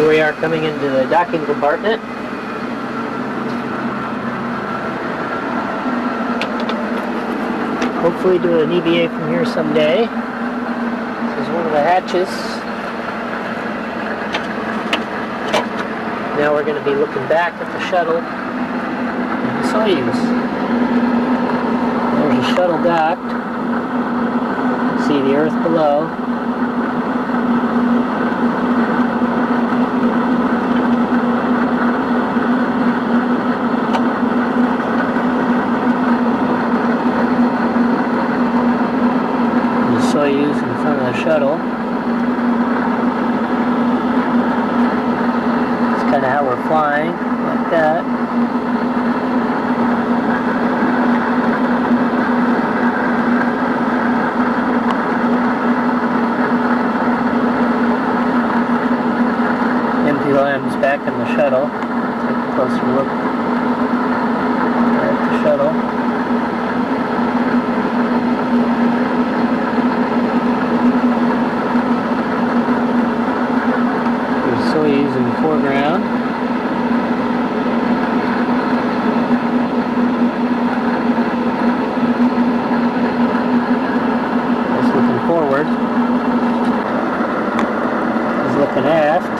Here we are coming into the docking compartment. Hopefully do an EVA from here someday. This is one of the hatches. Now we're going to be looking back at the shuttle and the Soyuz. There's a shuttle docked. See the Earth below. The Soyuz in front of the shuttle. It's kind of how we're flying, like that. MPLM's back in the shuttle. Take a closer look at the shuttle. There's Soyuz in the foreground. Just looking forward. He's looking aft.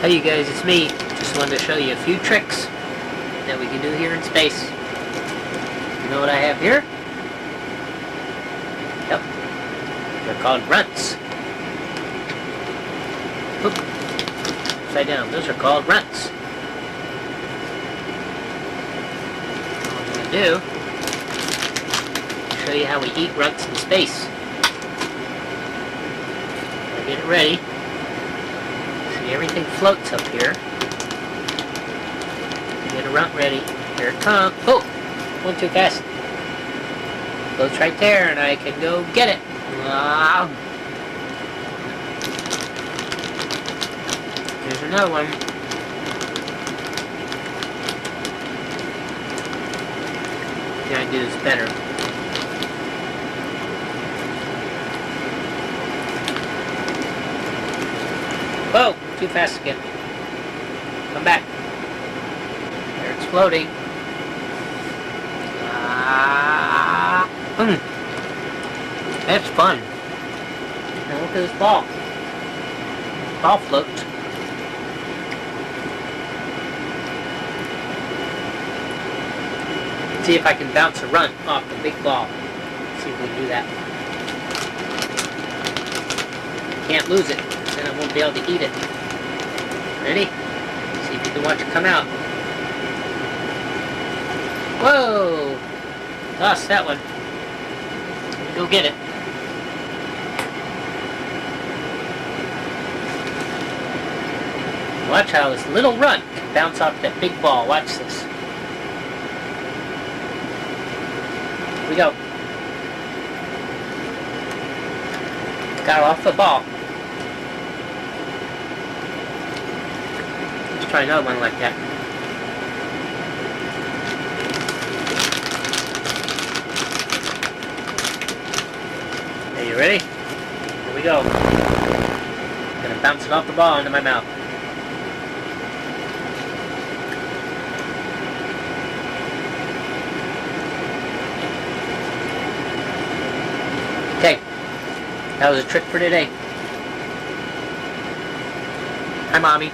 Hey you guys, it's me. Just wanted to show you a few tricks that we can do here in space. You know what I have here? Yep. They're called runts. Oop. Upside down. Those are called runts. All I'm going to do is show you how we eat runts in space. I'll get it ready. Everything floats up here. Get a runt ready. Here it comes. Oh! Went too fast. Floats right there and I can go get it. Here's another one. Can I do this better? Whoa! Too fast again. Come back. There it's floating. That's fun. Now look at this ball. Ball floats. See if I can bounce a runt off the big ball. See if we can do that. Can't lose it, then I won't be able to eat it. Ready? See if you can watch it come out. Whoa! Lost that one. Go get it. Watch how this little runt can bounce off that big ball. Watch this. Here we go. Got off the ball. Let's try another one like that. Are you ready? Here we go. I'm gonna bounce it off the ball into my mouth. Okay, that was a trick for today. Hi, Mommy.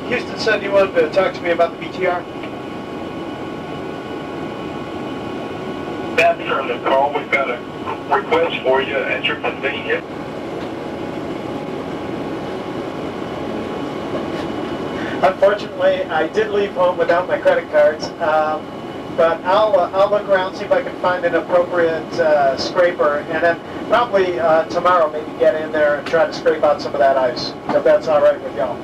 Houston said you wanted to talk to me about the BTR. That's certainly, Carl. We've got a request for you at your convenience. Unfortunately, I did leave home without my credit cards, but I'll look around, see if I can find an appropriate scraper, and then probably tomorrow maybe get in there and try to scrape out some of that ice, if that's all right with y'all.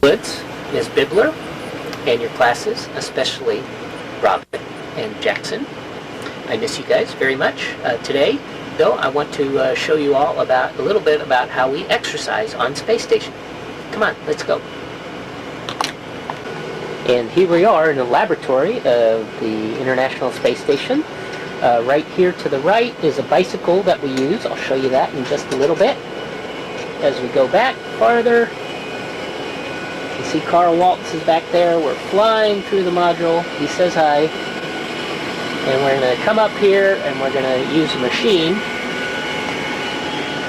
Woods, Ms. Bibler, and your classes, especially Robin and Jackson. I miss you guys very much. Today, though, I want to show you all a little bit about how we exercise on Space Station. Come on, let's go. And here we are in the laboratory of the International Space Station. Right here to the right is a bicycle that we use. I'll show you that in just a little bit. As we go back farther, you see Carl Waltz is back there. We're flying through the module. He says hi. And we're going to come up here and we're going to use a machine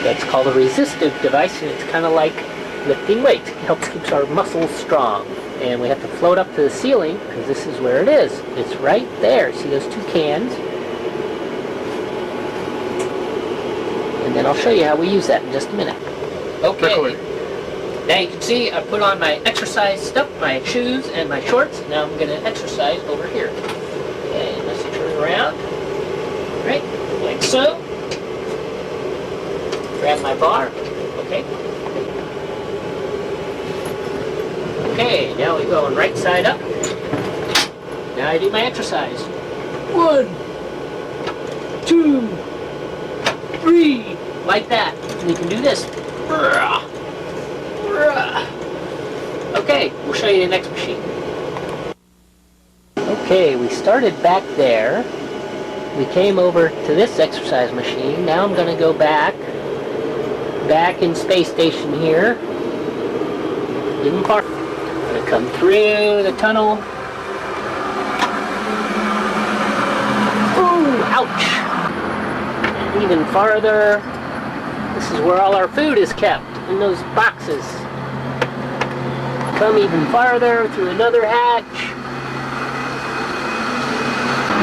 that's called a resistive device, and it's kind of like lifting weights. It helps keep our muscles strong. And we have to float up to the ceiling because this is where it is. It's right there. See those two cans? And then I'll show you how we use that in just a minute. Okay. Now you can see I put on my exercise stuff, my shoes and my shorts. Now I'm going to exercise over here. Okay, let's turn around. Right, like so. bar. Okay. Okay, now we go on right side up. Now I do my exercise. 1, 2, 3, like that. We can do this. Okay, we'll show you the next machine. Okay, we started back there. We came over to this exercise machine. Now I'm going to go back in space station here. Even far. I'm going to come through the tunnel. Ooh, ouch! And even farther. This is where all our food is kept, in those boxes. Come even farther through another hatch.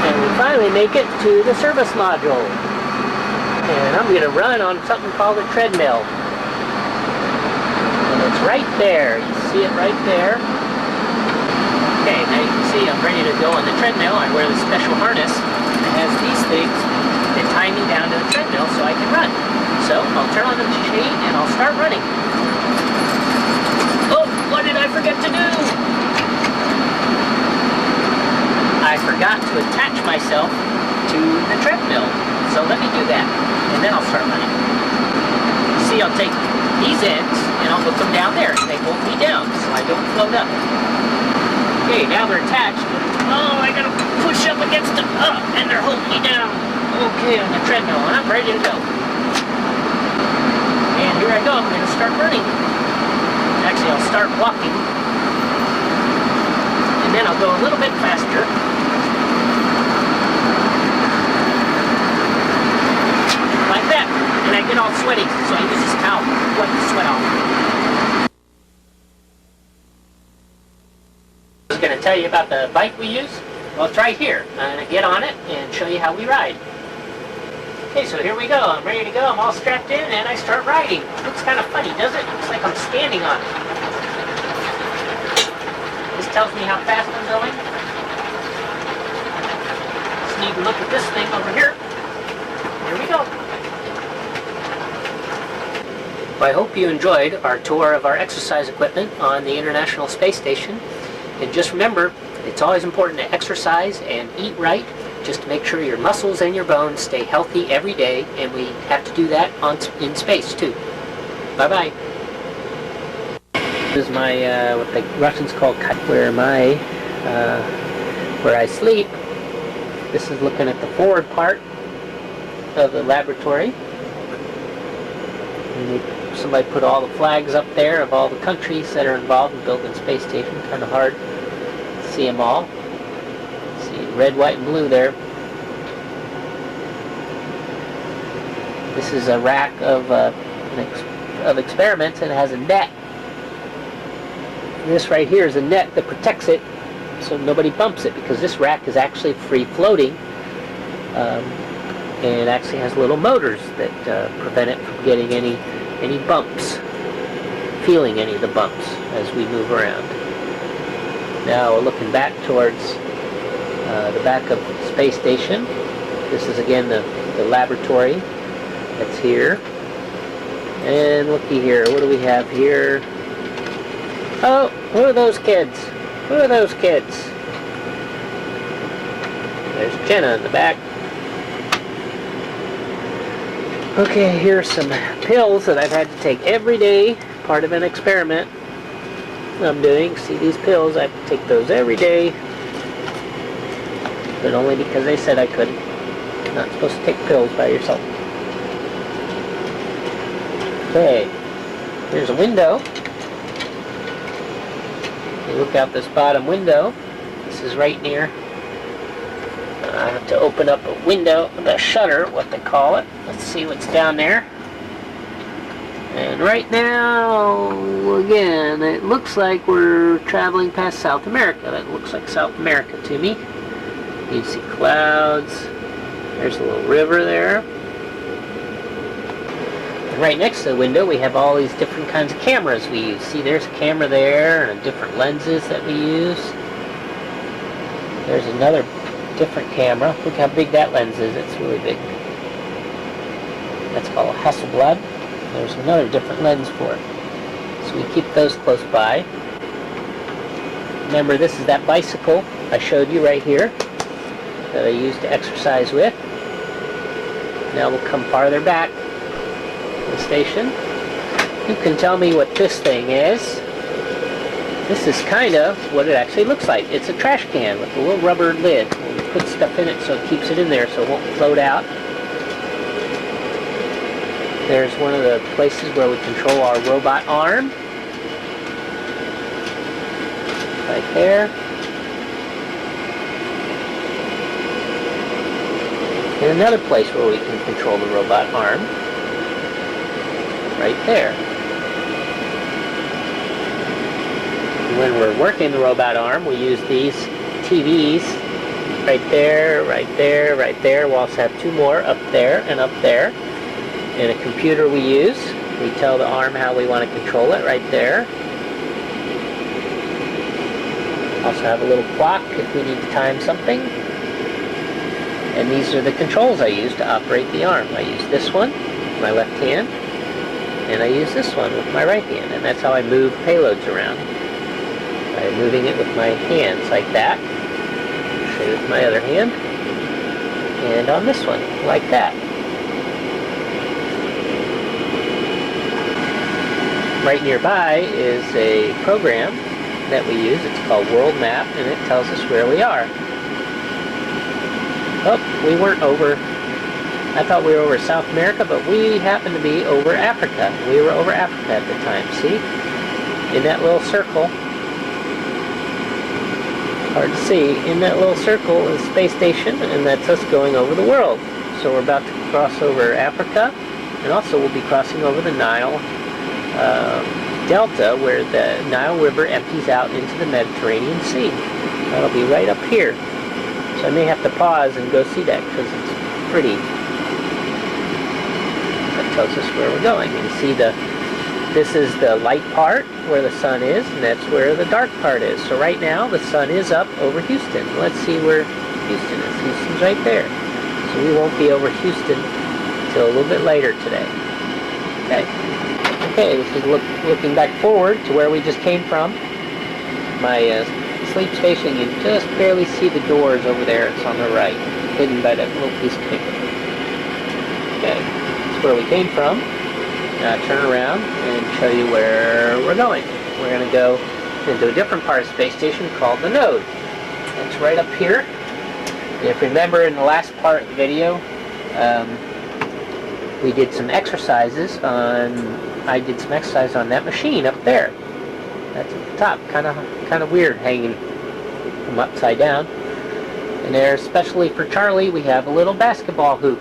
And we finally make it to the service module. And I'm going to run on something called a treadmill. And it's right there. You see it right there. Okay, now you can see I'm ready to go on the treadmill. I wear the special harness. It has these things that tie me down to the treadmill so I can run. So I'll turn on the machine and I'll start running. Oh, what did I forget to do? I forgot to attach myself to the treadmill. So let me do that, and then I'll start running. You see, I'll take these ends, and I'll put them down there. They hold me down, so I don't float up. Okay, now they're attached. Oh, I gotta push up against them, and they're holding me down. Okay, on the treadmill, and I'm ready to go. And here I go, I'm gonna start running. Actually, I'll start walking. And then I'll go a little bit faster. Like that. And I get all sweaty, so I use this towel to wipe the sweat off. I was going to tell you about the bike we use. Well, it's right here. I'm going to get on it and show you how we ride. Okay, so here we go. I'm ready to go. I'm all strapped in and I start riding. Looks kind of funny, does it? Looks like I'm standing on it. This tells me how fast I'm going. Just need to look at this thing over here. Here we go. Well, I hope you enjoyed our tour of our exercise equipment on the International Space Station. And just remember, it's always important to exercise and eat right, just to make sure your muscles and your bones stay healthy every day, and we have to do that in space too. Bye-bye. This is my, what the Russians call where I sleep. This is looking at the forward part of the laboratory. And somebody put all the flags up there of all the countries that are involved in building space station. Kind of hard to see them all. See red, white, and blue there. This is a rack of experiments, and it has a net. And this right here is a net that protects it so nobody bumps it, because this rack is actually free floating, and it actually has little motors that prevent it from getting any bumps, feeling any of the bumps as we move around. Now we're looking back towards the back of the space station. This is again the laboratory that's here. And looky here, what do we have here? Oh, who are those kids? Who are those kids? There's Jenna in the back. Okay, here's some pills that I've had to take every day, part of an experiment I'm doing. See these pills, I have to take those every day, but only because they said I couldn't. You're not supposed to take pills by yourself. Okay, here's a window. You look out this bottom window. This is right near. I have to open up a window, the shutter, what they call it. Let's see what's down there. And right now, again, it looks like we're traveling past South America. That looks like South America to me. You can see clouds. There's a little river there. And right next to the window, we have all these different kinds of cameras we use. See, there's a camera there, and different lenses that we use. There's another different camera. Look how big that lens is. It's really big. That's called a Hasselblad. There's another different lens for it. So we keep those close by. Remember, this is that bicycle I showed you right here that I used to exercise with. Now we'll come farther back to the station. You can tell me what this thing is. This is kind of what it actually looks like. It's a trash can with a little rubber lid. We put stuff in it so it keeps it in there so it won't float out. There's one of the places where we control our robot arm. Right there. And another place where we can control the robot arm. Right there. When we're working the robot arm, we use these TVs right there, right there, right there. We also have two more up there and up there. And a computer we use. We tell the arm how we want to control it right there. Also have a little clock if we need to time something. And these are the controls I use to operate the arm. I use this one with my left hand, and I use this one with my right hand. And that's how I move payloads around. By moving it with my hands like that. I'll show you with my other hand. And on this one, like that. Right nearby is a program that we use. It's called World Map, and it tells us where we are. Oh, we weren't over. I thought we were over South America, but we happened to be over Africa. We were over Africa at the time. See? In that little circle. Hard to see. In that little circle is the space station, and that's us going over the world. So we're about to cross over Africa, and also we'll be crossing over the Nile Delta, where the Nile River empties out into the Mediterranean Sea. That'll be right up here. So I may have to pause and go see that because it's pretty. That tells us where we're going. You can see this is the light part where the sun is, and that's where the dark part is. So right now the sun is up over Houston. Let's see where Houston is. Houston's right there. So we won't be over Houston until a little bit later today. Okay, this is looking back forward to where we just came from. My sleep station, you just barely see the doors over there. It's on the right, hidden by that little piece of paper. Okay, that's where we came from. Now turn around and show you where we're going. We're going to go into a different part of the space station called the node. It's right up here. And if you remember in the last part of the video, we did some exercises I did some exercise on that machine up there. That's at the top, kind of weird, hanging from upside down. And there, especially for Charlie, we have a little basketball hoop.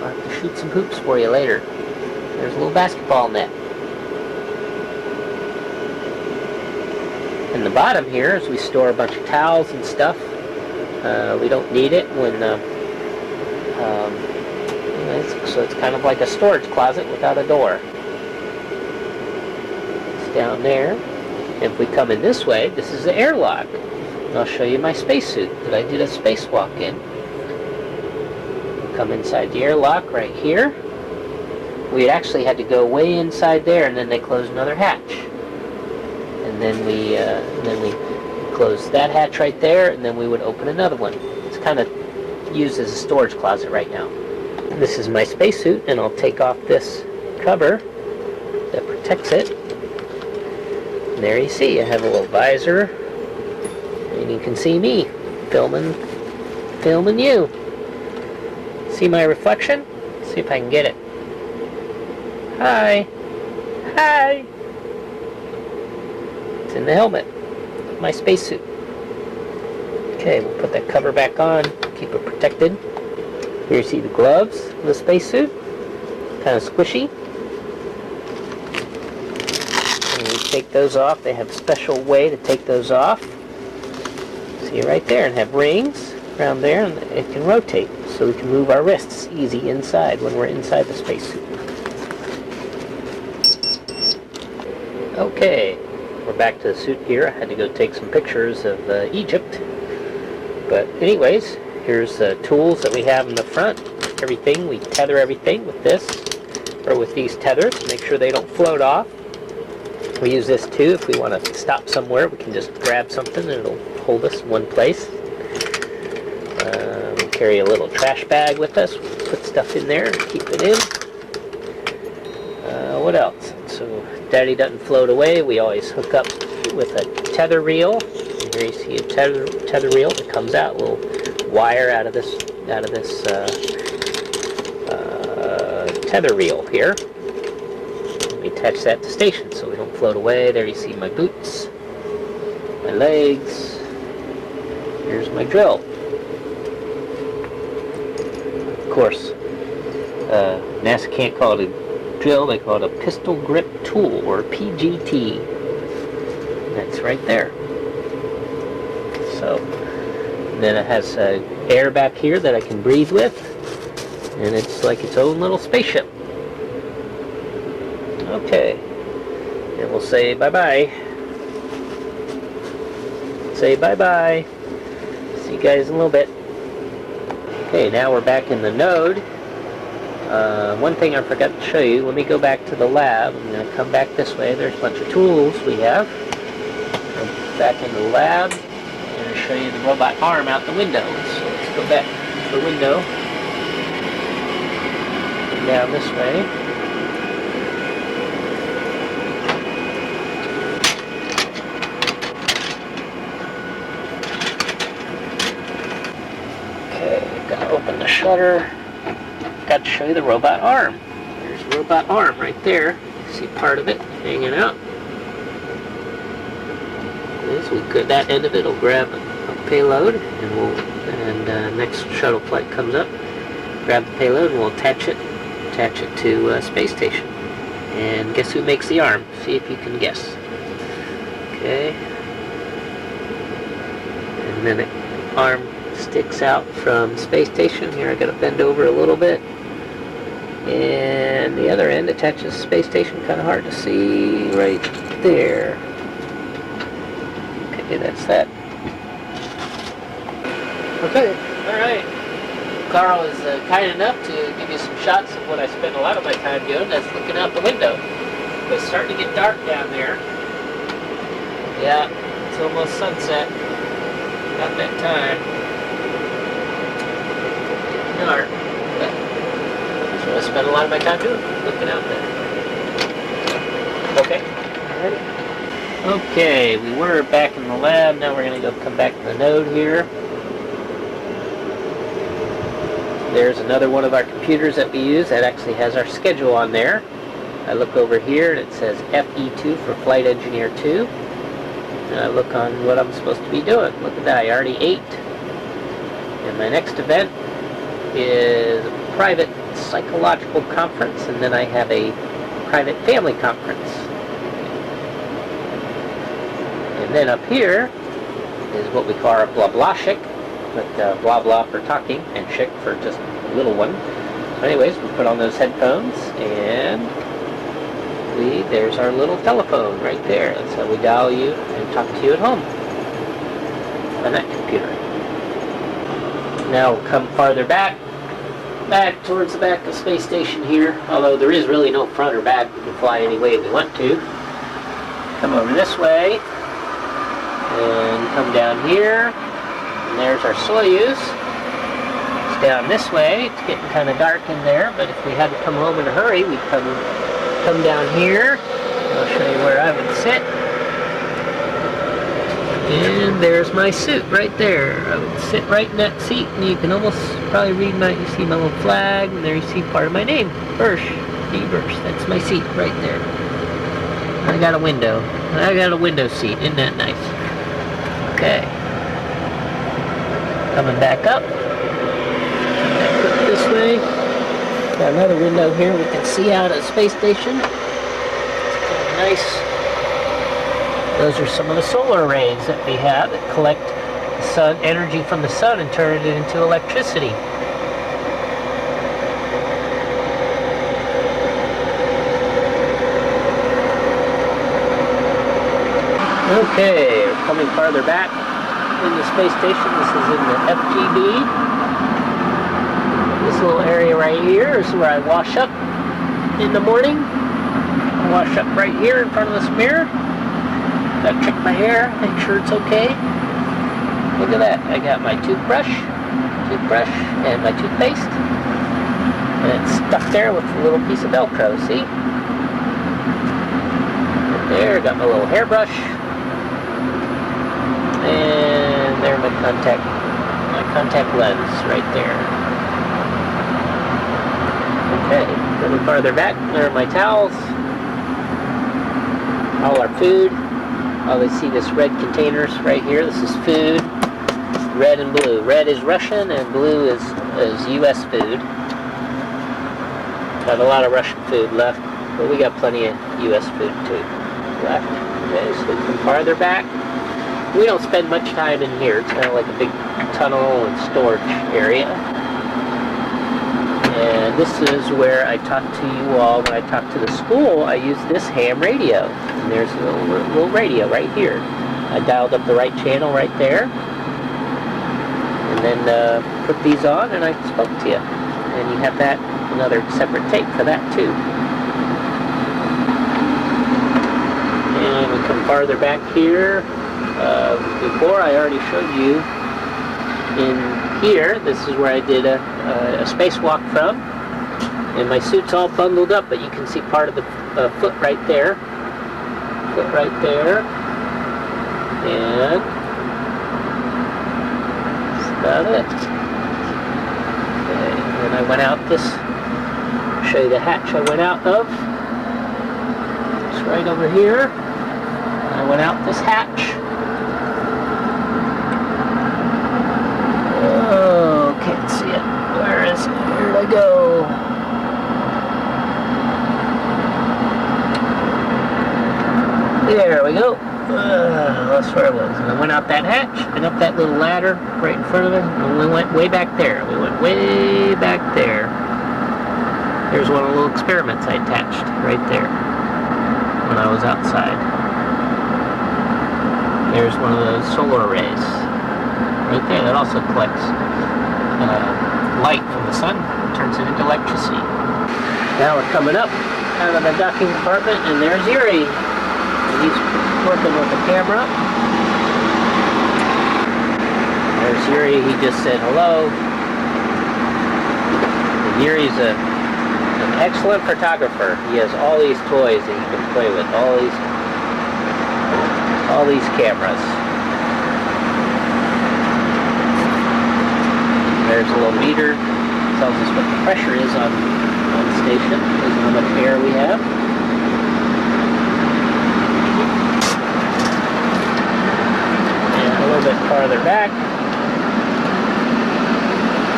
I'll have to shoot some hoops for you later. There's a little basketball net. In the bottom here is we store a bunch of towels and stuff. We don't need it when so it's kind of like a storage closet without a door. It's down there. If we come in this way, this is the airlock. And I'll show you my spacesuit that I did a spacewalk in. Come inside the airlock right here. We actually had to go way inside there, and then they closed another hatch. And then we closed that hatch right there, and then we would open another one. It's kind of used as a storage closet right now. This is my spacesuit, and I'll take off this cover that protects it. And there you see, I have a little visor, and you can see me filming you. See my reflection? See if I can get it. Hi. Hi. It's in the helmet. My spacesuit. Okay, we'll put that cover back on, keep it protected. Here you see the gloves of the spacesuit. Kind of squishy. And we take those off. They have a special way to take those off. See right there, and have rings around there, and it can rotate. So we can move our wrists easy inside when we're inside the spacesuit. Okay, we're back to the suit here. I had to go take some pictures of Egypt. But anyways, here's the tools that we have in the front. Everything, we tether everything with this. or with these tethers, make sure they don't float off. We use this too if we want to stop somewhere. We can just grab something and it'll hold us in one place. We carry a little trash bag with us. We put stuff in there and keep it in. What else? So Daddy doesn't float away. We always hook up with a tether reel. And here you see a tether reel that comes out. A little wire out of this tether reel here. We attach that to station so we don't float away. There you see my boots, my legs. Here's my drill. Of course, NASA can't call it a drill, they call it a pistol grip tool, or PGT. That's right there. So, then it has air back here that I can breathe with, and it's like its own little spaceship. Okay, and we'll say bye-bye. Say bye-bye. See you guys in a little bit. Okay, now we're back in the node. One thing I forgot to show you, let me go back to the lab. I'm going to come back this way. There's a bunch of tools we have. Go back in the lab. I'm going to show you the robot arm out the window. So let's go back to the window. Come down this way. Open the shutter. Got to show you the robot arm. There's a robot arm right there. See part of it hanging out. That end of it will grab a payload, and next shuttle flight comes up, grab the payload, and we'll attach it to a space station. And guess who makes the arm? See if you can guess. Okay. And then the arm sticks out from space station. Here I gotta bend over a little bit, and the other end attaches to space station. Kind of hard to see right there. Okay, that's that. Okay, all right. Carl is kind enough to give you some shots of what I spend a lot of my time doing. That's looking out the window. It's starting to get dark down there. Yeah, it's almost sunset. About that time. Dark, but that's what I spend a lot of my time doing, looking out there. Okay, ready? Okay, we were back in the lab. Now we're going to come back to the node here. There's another one of our computers that we use that actually has our schedule on there. I look over here and it says FE2 for Flight Engineer 2. And I look on what I'm supposed to be doing. Look at that, I already ate. And my next event is a private psychological conference, and then I have a private family conference. And then up here is what we call our blah blah chick, with blah blah for talking and chick for just a little one. So anyways, we put on those headphones, and there's our little telephone right there. That's how we dial you and talk to you at home on that computer. Now we'll come farther back towards the back of the space station here, although there is really no front or back. We can fly any way we want to. Come over this way and come down here, and there's our Soyuz. It's down this way. It's getting kind of dark in there, but if we had to come home in a hurry, we'd come down here. I'll show you where I would sit. And there's my suit right there. I would sit right in that seat, and you can almost probably read you see my little flag, and there you see part of my name, Birsch, D. Birsch. That's my seat right there. I got a window seat. Isn't that nice? Okay. Coming back up. This way. Got another window here. We can see out at the space station. It's kind of nice. Those are some of the solar arrays that we have that collect the sun energy from the sun and turn it into electricity. Okay, we're coming farther back in the space station. This is in the FGB. This little area right here is where I wash up in the morning. I wash up right here in front of this mirror. Gotta check my hair, make sure it's okay. Look at that. I got my toothbrush, and my toothpaste. And it's stuck there with a little piece of Velcro, see? Right there, got my little hairbrush. And there my contact lens right there. Okay, a little farther back, there are my towels. All our food. Always see this red containers right here. This is food. Red and blue. Red is Russian and blue is U.S. food. Got a lot of Russian food left, but we got plenty of U.S. food too left. Okay, so we come farther back. We don't spend much time in here. It's kind of like a big tunnel and storage area. And this is where I talk to you all. When I talk to the school, I use this ham radio. And there's a little radio right here. I dialed up the right channel right there. And then put these on and I spoke to you. And you have that, another separate tape for that too. And we come farther back here. Before I already showed you in here, this is where I did a spacewalk from, and my suit's all bundled up, but you can see part of the foot right there, and that's about it. Okay, and then I went out this, show you the hatch I went out of. It's right over here. I went out this hatch. Oh, can't see it. Where is it? Where did I go? There we go. That's where I was. And I went out that hatch and up that little ladder right in front of it. And we went way back there. We went way back there. There's one of the little experiments I attached right there when I was outside. There's one of those solar arrays. Right there, that also collects light from the sun, turns it into electricity. Now we're coming up out of the docking compartment, and there's Yuri. And he's working with the camera. There's Yuri, he just said hello. And Yuri's an excellent photographer. He has all these toys that he can play with, all these cameras. There's a little meter, tells us what the pressure is on the station, tells us how much air we have. And a little bit farther back,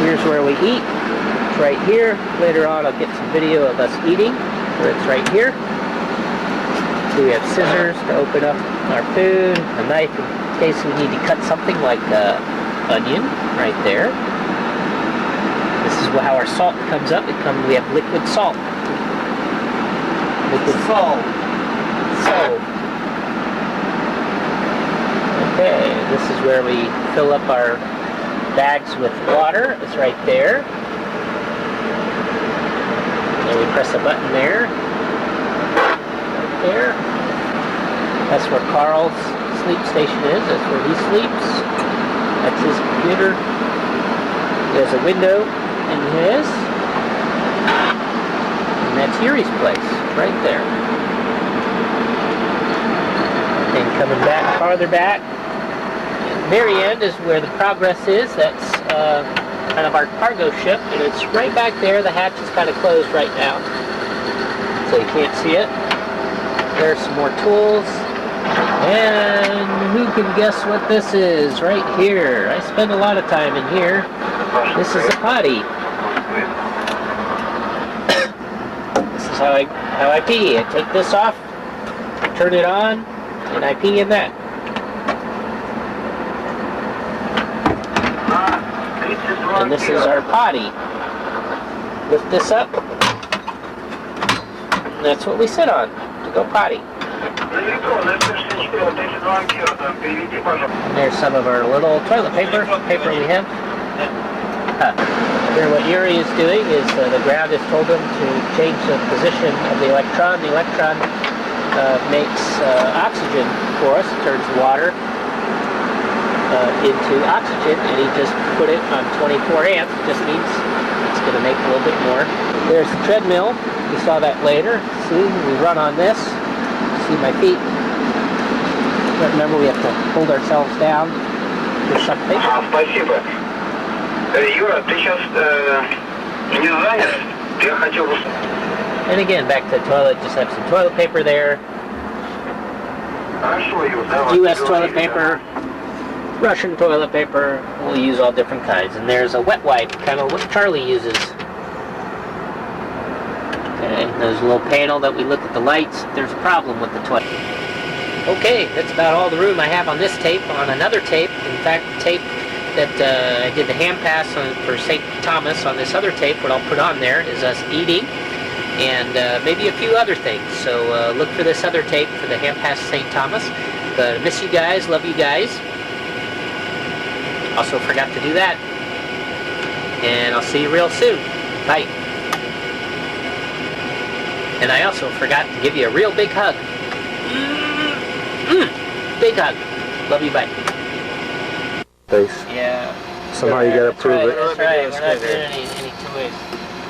here's where we eat. It's right here. Later on I'll get some video of us eating, where it's right here. So we have scissors to open up our food, a knife in case we need to cut something like onion right there. This is how our salt comes up. We have liquid salt. Liquid salt. Okay, this is where we fill up our bags with water. It's right there. And we press a button there. Right there. That's where Carl's sleep station is. That's where he sleeps. That's his computer. There's a window in his. And that's Yuri's place, right there. And coming back, farther back, at the very end is where the Progress is. That's kind of our cargo ship, and it's right back there. The hatch is kind of closed right now, so you can't see it. There's some more tools. And who can guess what this is? Right here. I spend a lot of time in here. This is a potty. This is how I pee. I take this off, turn it on, and I pee in that. And this is our potty. Lift this up, and that's what we sit on to go potty. And there's some of our little toilet paper we have. Here what Yuri is doing is the ground has told him to change the position of the electron. The electron makes oxygen for us, turns water into oxygen, and he just put it on 24 amps. It just means it's going to make a little bit more. There's the treadmill. We saw that later. See, we run on this. See my feet. But remember, we have to hold ourselves down for something. Спасибо. Юра, ты сейчас не занят? Я хотел... And again, back to the toilet, just have some toilet paper there. U.S. toilet paper, Russian toilet paper. We'll use all different kinds. And there's a wet wipe, kind of what Charlie uses. Okay, there's a little panel that we look at the lights. There's a problem with the toilet. Okay, that's about all the room I have on this tape. On another tape, in fact, the tape that I did the hand pass on for St. Thomas on this other tape, what I'll put on there is us eating and maybe a few other things. So look for this other tape for the hand pass St. Thomas. But I miss you guys, love you guys. Also forgot to do that. And I'll see you real soon. Bye. And I also forgot to give you a real big hug. Big hug. Love you, bye. Face. Yeah. Somehow you gotta prove it. That's right. We're not doing any two ways.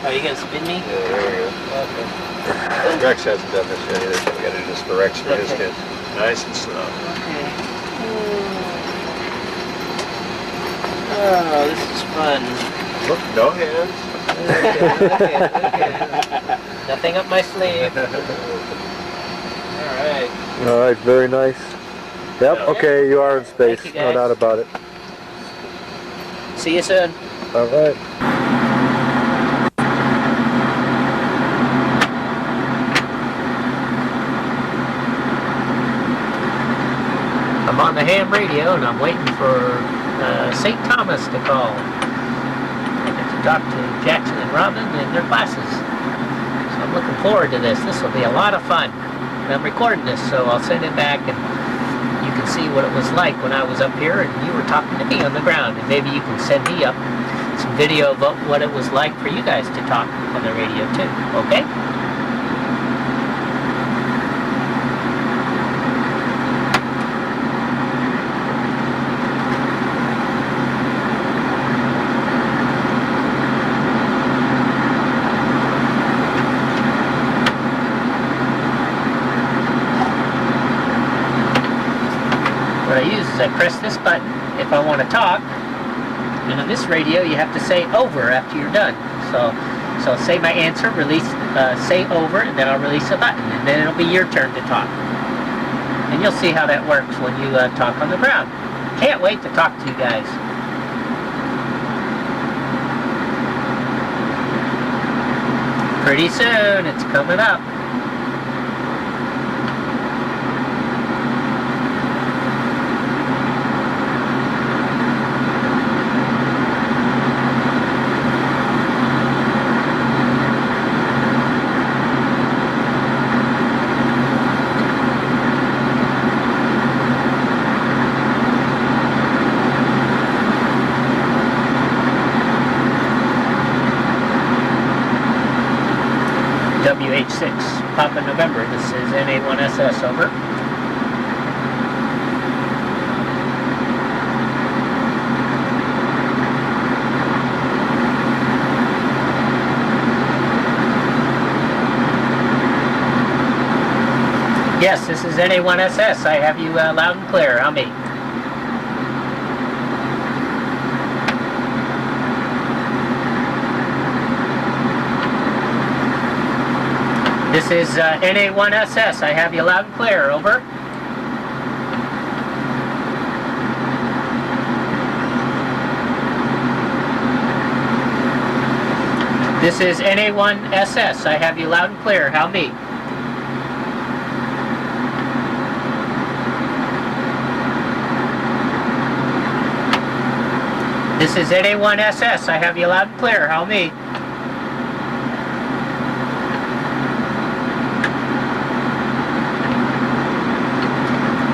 Oh, you gonna spin me? Yeah, there we go. Okay. Rex hasn't done this yet either. We gotta do this for Rex for his Okay. kid. Nice and slow. Okay. Oh, this is fun. Look, no hands. Okay. Nothing up my sleeve. All right. All right, very nice. Yep, Yeah. okay, you are in space, Thank you, no guys. doubt about it. See you soon. All right. I'm on the ham radio and I'm waiting for St. Thomas to call. I get to talk to Jackson and Robin and their classes. So I'm looking forward to this. This will be a lot of fun. And I'm recording this, so I'll send it back and you can see what it was like when I was up here and you were talking to me on the ground. And maybe you can send me up some video of what it was like for you guys to talk on the radio too. Okay? What I use is I press this button if I want to talk, and on this radio you have to say over after you're done. So say my answer, release, say over, and then I'll release a button, and then it'll be your turn to talk. And you'll see how that works when you talk on the ground. Can't wait to talk to you guys. Pretty soon, it's coming up. WH6, Papa November. This is NA1SS, over. Yes, this is NA1SS. I have you loud and clear. How me? This is NA1SS. I have you loud and clear. Over. This is NA1SS. I have you loud and clear. How me? This is NA1SS. I have you loud and clear. How me?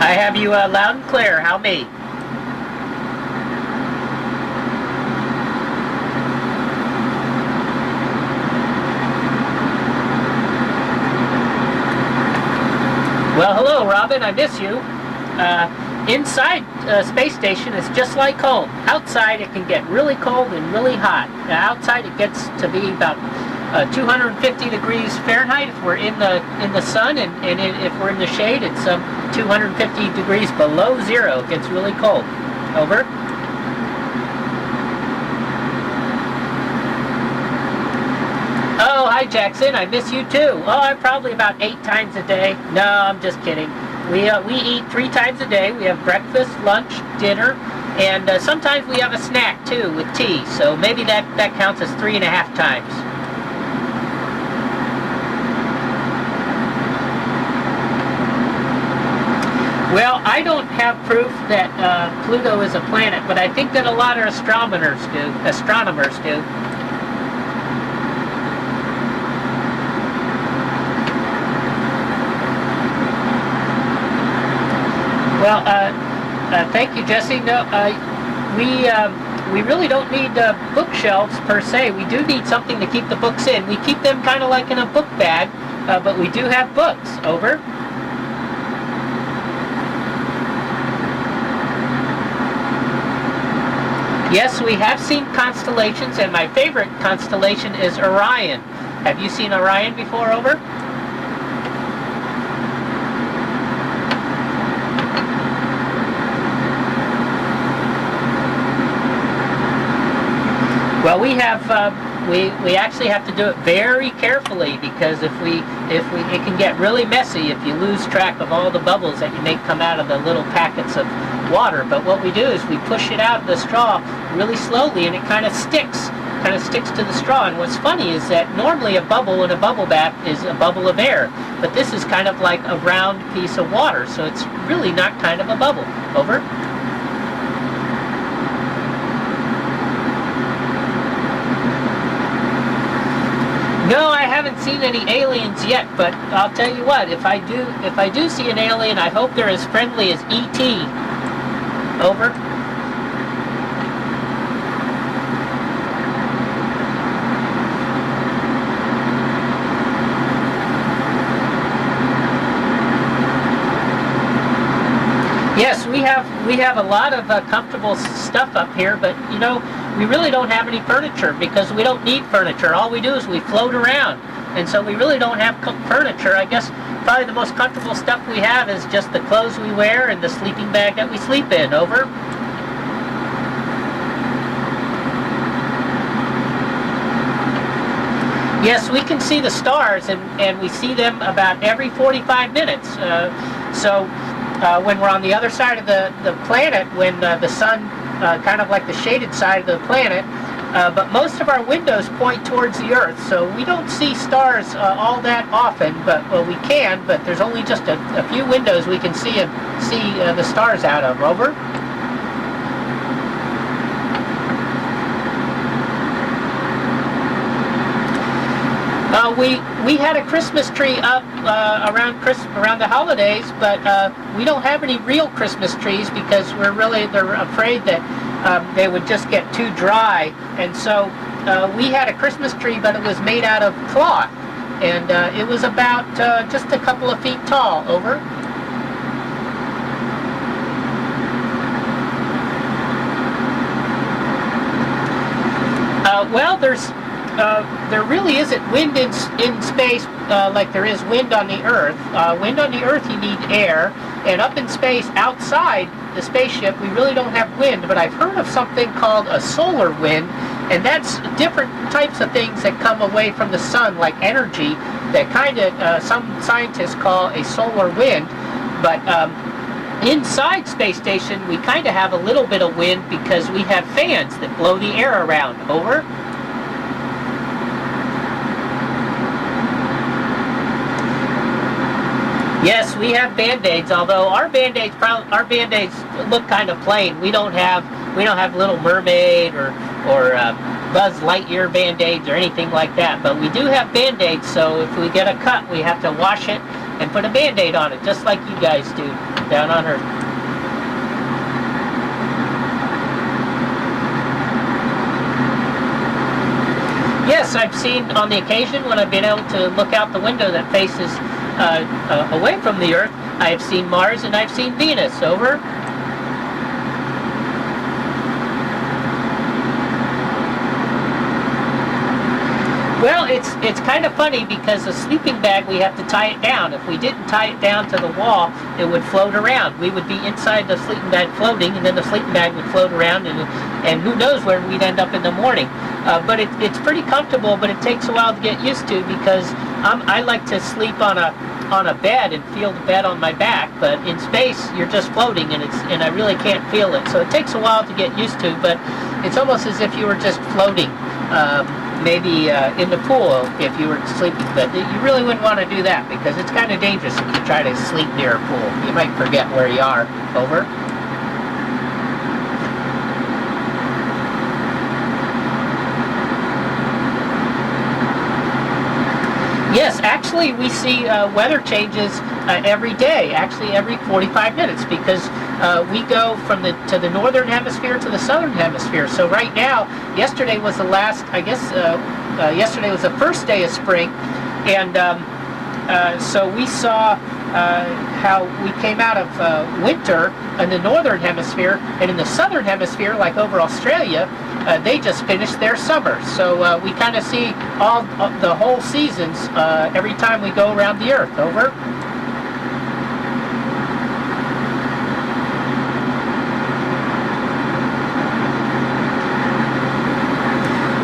I have you loud and clear. How me? Well, hello, Robin. I miss you. Inside space station is just like home. Outside it can get really cold and really hot. Outside it gets to be about 250 degrees Fahrenheit if we're in the sun, and if we're in the shade, it's 250 degrees below zero. It gets really cold. Over. Oh, hi Jackson. I miss you too. Oh, I'm probably about 8 times a day. No, I'm just kidding. We eat 3 times a day. We have breakfast, lunch, dinner, and sometimes we have a snack too with tea. So maybe that counts as 3.5 times. Well, I don't have proof that Pluto is a planet, but I think that a lot of astronomers do. Well, thank you, Jesse. No, we really don't need bookshelves per se. We do need something to keep the books in. We keep them kind of like in a book bag, but we do have books. Over. Yes, we have seen constellations, and my favorite constellation is Orion. Have you seen Orion before? Over. Well, we have we actually have to do it very carefully, because it can get really messy if you lose track of all the bubbles that you make come out of the little packets of water. But what we do is we push it out of the straw really slowly, and it kind of sticks to the straw. And what's funny is that normally a bubble in a bubble bath is a bubble of air, but this is kind of like a round piece of water, so it's really not kind of a bubble. Over. No, I haven't seen any aliens yet, but I'll tell you what, if I do see an alien, I hope they're as friendly as E.T. Over. Yes, we have a lot of comfortable stuff up here, but you know, we really don't have any furniture because we don't need furniture. All we do is we float around, and so we really don't have furniture. I guess probably the most comfortable stuff we have is just the clothes we wear and the sleeping bag that we sleep in. Over. Yes, we can see the stars, and we see them about every 45 minutes. When we're on the other side of the planet, when the sun, kind of like the shaded side of the planet, but most of our windows point towards the Earth, so we don't see stars all that often, but we can, but there's only just a few windows we can see the stars out of. Over. We had a Christmas tree up around the holidays, but we don't have any real Christmas trees because they're afraid that they would just get too dry, and so we had a Christmas tree, but it was made out of cloth, and it was about just a couple of feet tall. Over. Well, there really isn't wind in space like there is wind on the Earth. Wind on the Earth, you need air, and up in space, outside the spaceship, we really don't have wind, but I've heard of something called a solar wind, and that's different types of things that come away from the sun, like energy, that kind of some scientists call a solar wind. But inside space station, we kind of have a little bit of wind because we have fans that blow the air around. Over. Yes, we have Band-Aids, although our Band-Aids look kind of plain. We don't have Little Mermaid or Buzz Lightyear Band-Aids or anything like that, but we do have Band-Aids, so if we get a cut, we have to wash it and put a Band-Aid on it, just like you guys do down on Earth. Yes, I've seen on the occasion when I've been able to look out the window that faces away from the Earth, I've seen Mars and I've seen Venus. Over. Well, it's kind of funny because a sleeping bag, we have to tie it down. If we didn't tie it down to the wall, it would float around. We would be inside the sleeping bag floating, and then the sleeping bag would float around, and who knows where we'd end up in the morning. But it's pretty comfortable, but it takes a while to get used to because I like to sleep on a bed and feel the bed on my back. But in space, you're just floating, and I really can't feel it. So it takes a while to get used to, but it's almost as if you were just floating. Maybe in the pool if you were sleeping, but you really wouldn't want to do that because it's kind of dangerous if you try to sleep near a pool. You might forget where you are. Over. Yes, actually we see weather changes every day, actually every 45 minutes, because we go from to the northern hemisphere to the southern hemisphere. So right now, yesterday was the last, I guess, yesterday was the first day of spring, and so we saw how we came out of winter in the northern hemisphere, and in the southern hemisphere, like over Australia, they just finished their summer. So we kind of see all the whole seasons every time we go around the Earth. Over.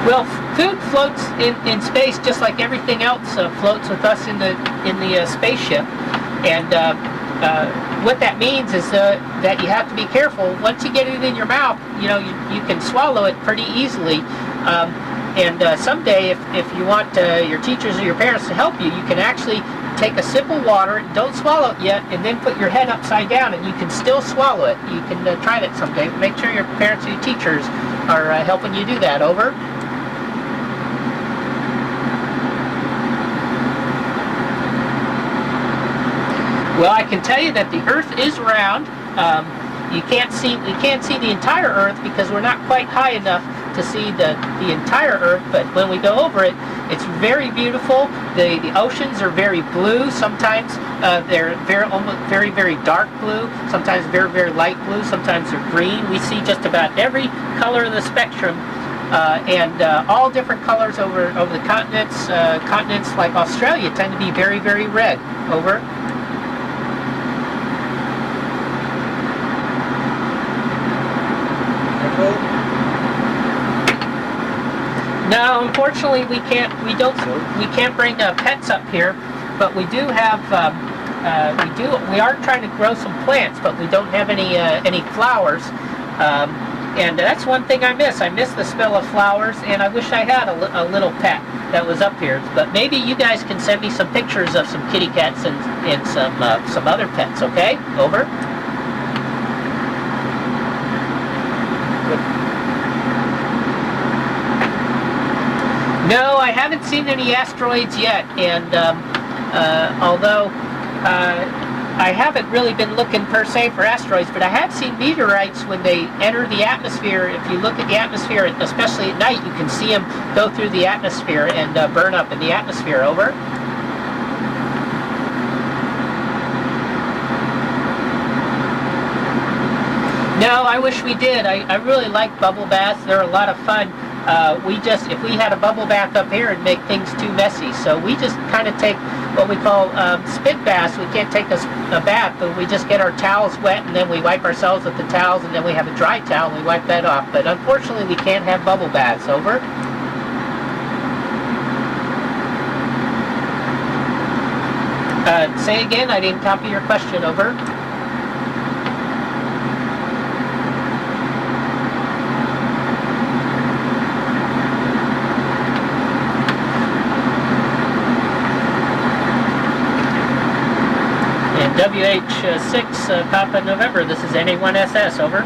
Well, food floats in space just like everything else floats with us in the spaceship, and what that means is that you have to be careful. Once you get it in your mouth, you can swallow it pretty easily. And someday, if you want your teachers or your parents to help you, you can actually take a sip of water, don't swallow it yet, and then put your head upside down, and you can still swallow it. You can try that someday. Make sure your parents or your teachers are helping you do that. Over. Well, I can tell you that the Earth is round. You can't see the entire Earth because we're not quite high enough to see the entire Earth. But when we go over it, it's very beautiful. The oceans are very blue. Sometimes they're very very dark blue. Sometimes very very light blue. Sometimes they're green. We see just about every color of the spectrum. And all different colors over the continents. Continents like Australia tend to be very very red. Over. No, unfortunately we can't bring pets up here, but we do have we are trying to grow some plants, but we don't have any flowers, and that's one thing I miss. I miss the smell of flowers, and I wish I had a little pet that was up here. But maybe you guys can send me some pictures of some kitty cats and some other pets. Okay, over. No, I haven't seen any asteroids yet, and although I haven't really been looking per se for asteroids, but I have seen meteorites when they enter the atmosphere. If you look at the atmosphere, especially at night, you can see them go through the atmosphere and burn up in the atmosphere. Over. No, I wish we did. I really like bubble baths. They're a lot of fun. If we had a bubble bath up here, it'd make things too messy. So we just kind of take what we call spit baths. We can't take a bath, but we just get our towels wet, and then we wipe ourselves with the towels, and then we have a dry towel, and we wipe that off. But unfortunately, we can't have bubble baths. Over. Say again, I didn't copy your question. Over. WH6 Papa November, this is NA1SS, over.